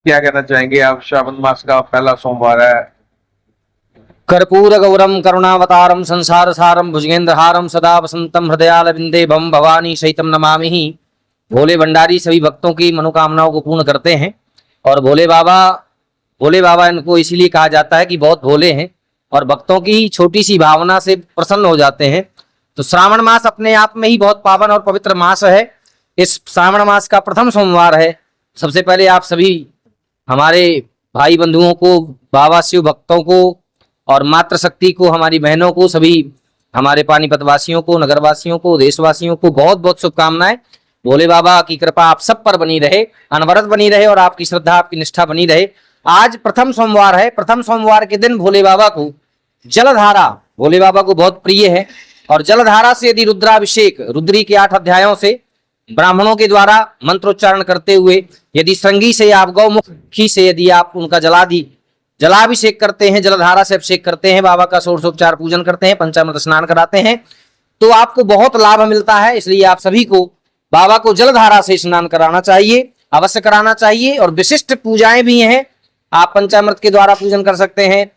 क्या कहना चाहेंगे आप? श्रावण मास का पहला सोमवार है। कर्पूर गौरम करुणावतारम संसार सारम भुजगेंद्रहारम सदा वसंतम हृदयालविंदे भम भवानी सहितम नमामि। भोले भंडारी सभी भक्तों की मनोकामनाओं को पूर्ण करते हैं। और भोले बाबा इनको इसीलिए कहा जाता है कि बहुत भोले हैं और भक्तों की छोटी सी भावना से प्रसन्न हो जाते हैं। तो श्रावण मास अपने आप में ही बहुत पावन और पवित्र मास है। इस श्रावण मास का प्रथम सोमवार है। सबसे पहले आप सभी हमारे भाई बंधुओं को, बाबा शिव भक्तों को और मातृशक्ति को, हमारी बहनों को, सभी हमारे पानीपत वासियों को, नगरवासियों को, देशवासियों को बहुत बहुत शुभकामनाएं। भोले बाबा की कृपा आप सब पर बनी रहे, अनवरत बनी रहे और आपकी श्रद्धा, आपकी निष्ठा बनी रहे। आज प्रथम सोमवार है। प्रथम सोमवार के दिन भोले बाबा को जलधारा, भोले बाबा को बहुत प्रिय है। और जलधारा से यदि रुद्राभिषेक, रुद्री के 8 अध्यायों से ब्राह्मणों के द्वारा मंत्रोच्चारण करते हुए, यदि श्रृंगी से आप, गौमुखी से यदि आप उनका जलाभिषेक करते हैं, जलधारा से अभिषेक करते हैं, बाबा का षोडशोपचार पूजन करते हैं, पंचामृत स्नान कराते हैं, तो आपको बहुत लाभ मिलता है। इसलिए आप सभी को बाबा को जलधारा से स्नान कराना चाहिए, अवश्य कराना चाहिए। और विशिष्ट पूजाएं भी हैं। आप पंचामृत के द्वारा पूजन कर सकते हैं,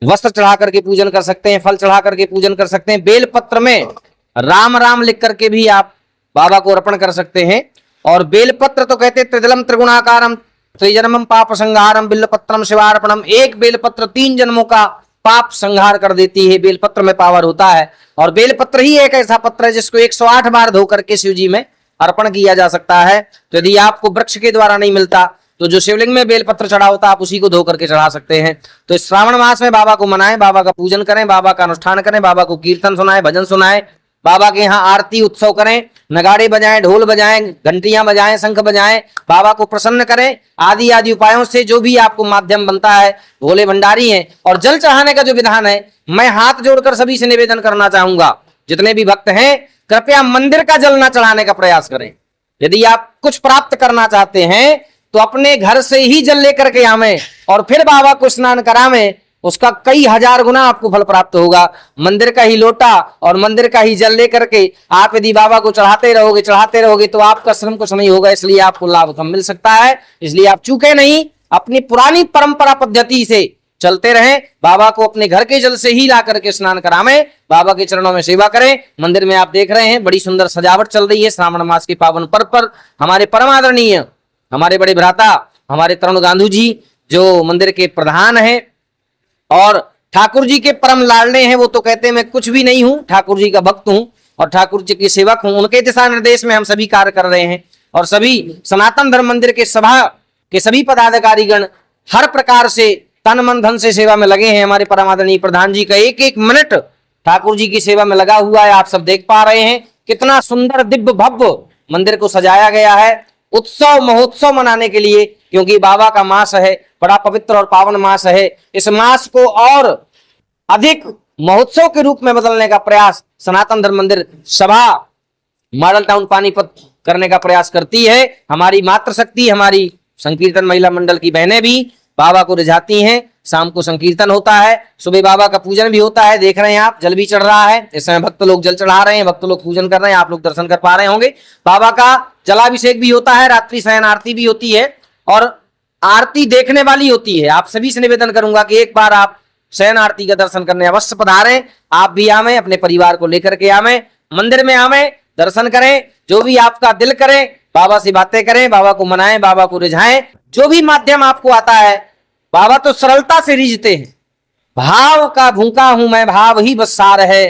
वस्त्र चढ़ा करके पूजन कर सकते हैं, फल चढ़ा करके पूजन कर सकते हैं। बेल पत्र में राम राम लिख करके भी आप बाबा को अर्पण कर सकते हैं। और बेलपत्र तो कहते त्रिदलम त्रिगुणाकारम त्रिजन्मम पाप संहारम बिल्लपत्रम शिवार्पणम। एक बेलपत्र 3 जन्मों का पाप संहार कर देती है। बेलपत्र में पावर होता है। और बेलपत्र ही एक ऐसा पत्र है जिसको 108 बार धो करके शिव जी में अर्पण किया जा सकता है। तो यदि आपको वृक्ष के द्वारा नहीं मिलता तो जो शिवलिंग में बेलपत्र चढ़ा होता है आप उसी को धो करके चढ़ा सकते हैं। तो इस श्रावण मास में बाबा को मनाएं, बाबा का पूजन करें, बाबा का अनुष्ठान करें, बाबा को कीर्तन सुनाएं, भजन सुनाएं, बाबा के यहाँ आरती उत्सव करें, नगाड़े बजाएं, ढोल बजाएं, घंटियां बजाएं, शंख बजाएं, बाबा को प्रसन्न करें। आदि आदि उपायों से जो भी आपको माध्यम बनता है, भोले भंडारी हैं। और जल चढ़ाने का जो विधान है, मैं हाथ जोड़कर सभी से निवेदन करना चाहूंगा, जितने भी भक्त हैं कृपया मंदिर का जल न चढ़ाने का प्रयास करें। यदि आप कुछ प्राप्त करना चाहते हैं तो अपने घर से ही जल लेकर के आवें और फिर बाबा को स्नान करावें। उसका कई हजार गुना आपको फल प्राप्त होगा। मंदिर का ही लोटा और मंदिर का ही जल लेकर के आप यदि बाबा को चढ़ाते रहोगे तो आपका श्रम कुछ नहीं होगा। इसलिए आपको लाभ कम मिल सकता है। इसलिए आप चूके नहीं, अपनी पुरानी परंपरा पद्धति से चलते रहें। बाबा को अपने घर के जल से ही ला करके स्नान करावें, बाबा के चरणों में सेवा करें। मंदिर में आप देख रहे हैं बड़ी सुंदर सजावट चल रही है। श्रावण मास के पावन पर्व पर हमारे परम आदरणीय, हमारे बड़े भ्राता, हमारे तरुण गांधू जी जो मंदिर के प्रधान हैं और ठाकुर जी के परम लाडले हैं, वो तो कहते हैं मैं कुछ भी नहीं हूं, ठाकुर जी का भक्त हूं और ठाकुर जी के सेवक हूं। उनके दिशा निर्देश में हम सभी कार्य कर रहे हैं। और सभी सनातन धर्म मंदिर के सभा के सभी पदाधिकारीगण हर प्रकार से तन मन धन से सेवा में लगे हैं। हमारे परम आदरणीय प्रधान जी का एक एक मिनट ठाकुर जी की सेवा में लगा हुआ है। आप सब देख पा रहे हैं कितना सुंदर दिव्य भव्य मंदिर को सजाया गया है उत्सव महोत्सव मनाने के लिए, क्योंकि बाबा का मास है, बड़ा पवित्र और पावन मास है। इस मास को और अधिक महोत्सव के रूप में बदलने का प्रयास सनातन धर्म मंदिर सभा मॉडल टाउन पानीपत करने का प्रयास करती है। हमारी मातृशक्ति, हमारी संकीर्तन महिला मंडल की बहनें भी बाबा को रिझाती हैं। शाम को संकीर्तन होता है, सुबह बाबा का पूजन भी होता है। देख रहे हैं आप, जल भी चढ़ रहा है। इस समय भक्त लोग जल चढ़ा रहे हैं, भक्त लोग पूजन कर रहे हैं, आप लोग दर्शन कर पा रहे होंगे। बाबा का जलाभिषेक भी होता है, रात्रि शयन आरती भी होती है और आरती देखने वाली होती है। आप सभी से निवेदन करूंगा कि एक बार आप शयन आरती का दर्शन करने अवश्य पधारें। आप भी आवें, अपने परिवार को लेकर के आवें, मंदिर में आवें, दर्शन करें। जो भी आपका दिल करे बाबा से बातें करें, बाबा को मनाएं, बाबा को रिझाएं। जो भी माध्यम आपको आता है, बाबा तो सरलता से रिझते हैं। भाव का भूखा हूं मैं, भाव ही बस सार है।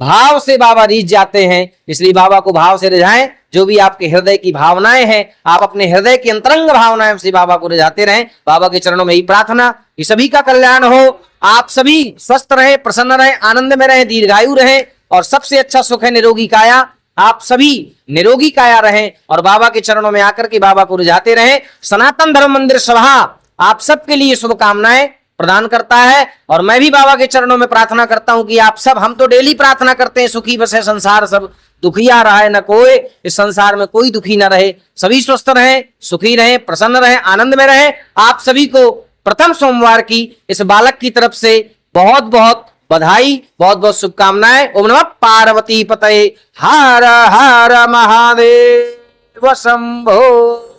भाव से बाबा रिझ जाते हैं। इसलिए बाबा को भाव से रिझाएं। जो भी आपके हृदय की भावनाएं हैं, आप अपने हृदय की अंतरंग भावनाएं से बाबा को रिझाते रहें। बाबा के चरणों में ही प्रार्थना कि सभी का कल्याण हो, आप सभी स्वस्थ रहें, प्रसन्न रहें, आनंद में रहें, दीर्घायु रहें और सबसे अच्छा सुख है निरोगी काया। आप सभी निरोगी काया रहें और बाबा के चरणों में आकर के बाबा को रिझाते रहें। सनातन धर्म मंदिर सभा आप सबके लिए शुभकामनाएं प्रदान करता है। और मैं भी बाबा के चरणों में प्रार्थना करता हूं कि आप सब, हम तो डेली प्रार्थना करते हैं सुखी बसे संसार सब, दुखिया रहे न कोई, इस संसार में कोई दुखी न रहे, सभी स्वस्थ रहें, सुखी रहें, प्रसन्न रहें, आनंद में रहें। आप सभी को प्रथम सोमवार की इस बालक की तरफ से बहुत बहुत बधाई, बहुत बहुत शुभकामनाएं। ओम नमः पार्वती पतये, हर हर महादेव शंभो।